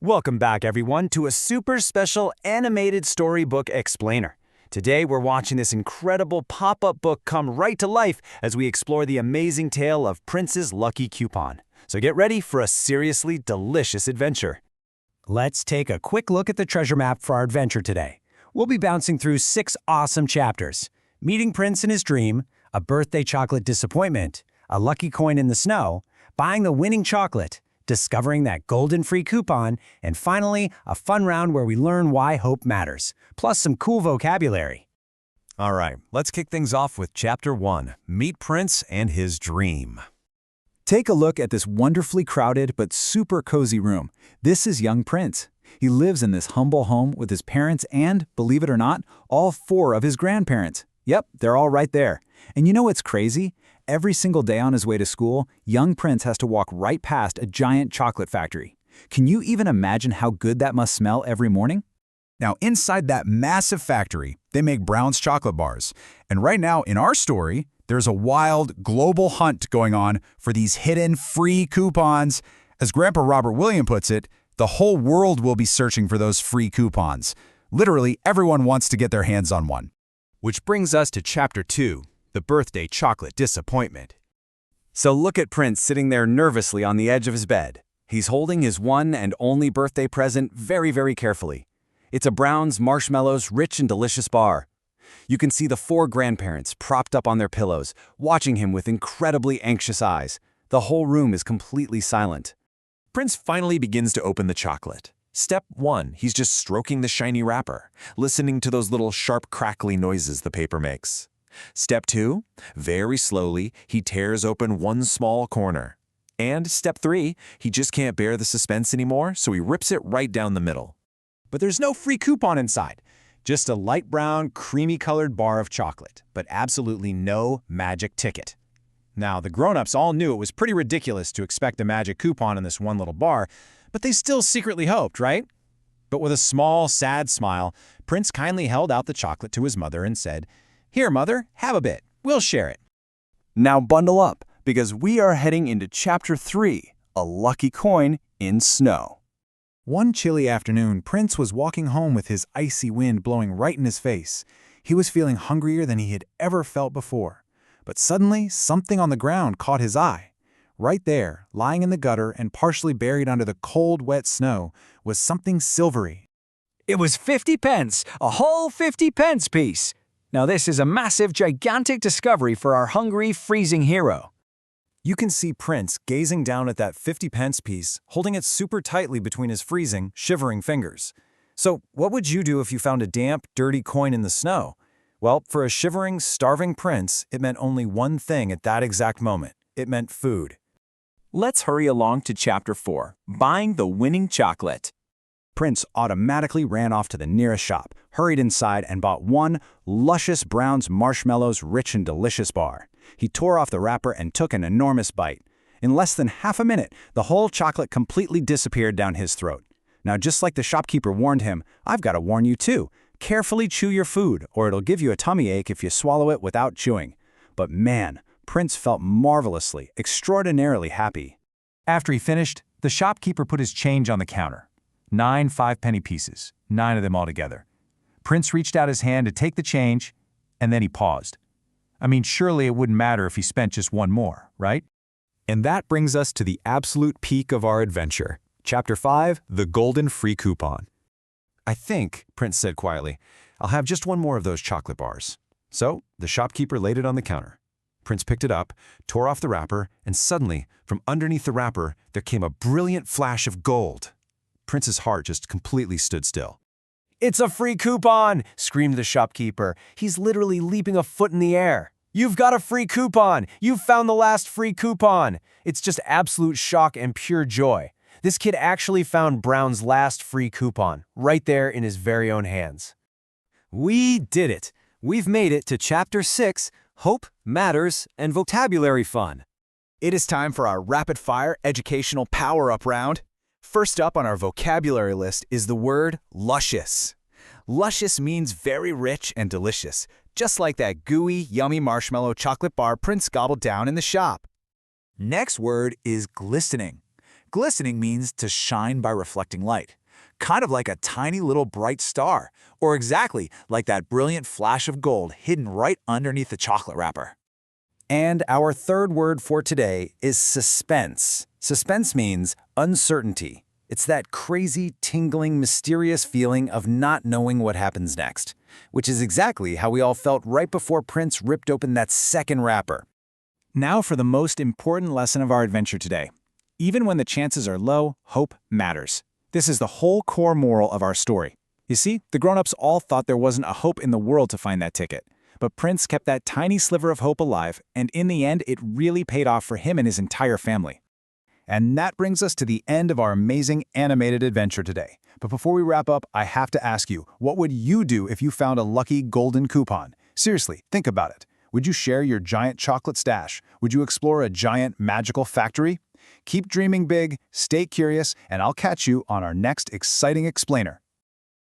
Welcome back, everyone, to a super special animated storybook explainer. Today, we're watching this incredible pop-up book come right to life as we explore the amazing tale of Prince's Lucky Coupon. So get ready for a seriously delicious adventure. Let's take a quick look at the treasure map for our adventure today. We'll be bouncing through 6 awesome chapters: meeting Prince in his dream, a birthday chocolate disappointment, a lucky coin in the snow, buying the winning chocolate, discovering that golden free coupon, and finally, a fun round where we learn why hope matters, plus some cool vocabulary. All right, let's kick things off with Chapter 1, Meet Prince and His Dream. Take a look at this wonderfully crowded but super cozy room. This is young Prince. He lives in this humble home with his parents and, believe it or not, all 4 of his grandparents. Yep, they're all right there. And you know what's crazy? Every single day on his way to school, young Prince has to walk right past a giant chocolate factory. Can you even imagine how good that must smell every morning? Now, inside that massive factory, they make Brown's chocolate bars. And right now, in our story, there's a wild, global hunt going on for these hidden free coupons. As Grandpa Robert Williams puts it, the whole world will be searching for those free coupons. Literally, everyone wants to get their hands on one. Which brings us to Chapter 2, the birthday chocolate disappointment. So look at Prince sitting there nervously on the edge of his bed. He's holding his one and only birthday present very carefully. It's a Brown's Marshmallows rich and delicious bar. You can see the 4 grandparents propped up on their pillows, watching him with incredibly anxious eyes. The whole room is completely silent. Prince finally begins to open the chocolate. Step 1, he's just stroking the shiny wrapper, listening to those little sharp crackly noises the paper makes. Step 2, very slowly, he tears open one small corner. And Step 3, he just can't bear the suspense anymore, so he rips it right down the middle. But there's no free coupon inside. Just a light brown, creamy-colored bar of chocolate, but absolutely no magic ticket. Now, the grown-ups all knew it was pretty ridiculous to expect a magic coupon in this one little bar, but they still secretly hoped, right? But with a small, sad smile, Prince kindly held out the chocolate to his mother and said, "Here, Mother, have a bit. We'll share it." Now bundle up, because we are heading into Chapter 3, A Lucky Coin in Snow. One chilly afternoon, Prince was walking home with his icy wind blowing right in his face. He was feeling hungrier than he had ever felt before. But suddenly, something on the ground caught his eye. Right there, lying in the gutter and partially buried under the cold, wet snow, was something silvery. It was 50 pence, a whole 50 pence piece. Now this is a massive, gigantic discovery for our hungry, freezing hero. You can see Prince gazing down at that 50 pence piece, holding it super tightly between his freezing, shivering fingers. So what would you do if you found a damp, dirty coin in the snow? Well, for a shivering, starving Prince, it meant only one thing at that exact moment. It meant food. Let's hurry along to Chapter 4, Buying the Winning Chocolate. Prince automatically ran off to the nearest shop, hurried inside, and bought one luscious Brown's Marshmallows rich and delicious bar. He tore off the wrapper and took an enormous bite. In less than half a minute, the whole chocolate completely disappeared down his throat. Now, just like the shopkeeper warned him, I've got to warn you too. Carefully chew your food, or it'll give you a tummy ache if you swallow it without chewing. But man, Prince felt marvelously, extraordinarily happy. After he finished, the shopkeeper put his change on the counter. 9 5-penny pieces, 9 of them altogether. Prince reached out his hand to take the change, and then he paused. I mean, surely it wouldn't matter if he spent just one more, right? And that brings us to the absolute peak of our adventure. Chapter 5, The Golden Free Coupon. "I think," Prince said quietly, "I'll have just one more of those chocolate bars." So the shopkeeper laid it on the counter. Prince picked it up, tore off the wrapper, and suddenly, from underneath the wrapper, there came a brilliant flash of gold. Prince's heart just completely stood still. "It's a free coupon!" screamed the shopkeeper. He's literally leaping a foot in the air. "You've got a free coupon! You've found the last free coupon!" It's just absolute shock and pure joy. This kid actually found Brown's last free coupon, right there in his very own hands. We did it! We've made it to Chapter 6, Hope Matters and Vocabulary Fun. It is time for our rapid-fire educational power-up round. First up on our vocabulary list is the word luscious. Luscious means very rich and delicious, just like that gooey, yummy marshmallow chocolate bar Prince gobbled down in the shop. Next word is glistening. Glistening means to shine by reflecting light, kind of like a tiny little bright star, or exactly like that brilliant flash of gold hidden right underneath the chocolate wrapper. And our third word for today is suspense. Suspense means uncertainty. It's that crazy, tingling, mysterious feeling of not knowing what happens next, which is exactly how we all felt right before Prince ripped open that second wrapper. Now for the most important lesson of our adventure today. Even when the chances are low, hope matters. This is the whole core moral of our story. You see, the grown-ups all thought there wasn't a hope in the world to find that ticket. But Prince kept that tiny sliver of hope alive, and in the end, it really paid off for him and his entire family. And that brings us to the end of our amazing animated adventure today. But before we wrap up, I have to ask you, what would you do if you found a lucky golden coupon? Seriously, think about it. Would you share your giant chocolate stash? Would you explore a giant magical factory? Keep dreaming big, stay curious, and I'll catch you on our next exciting explainer.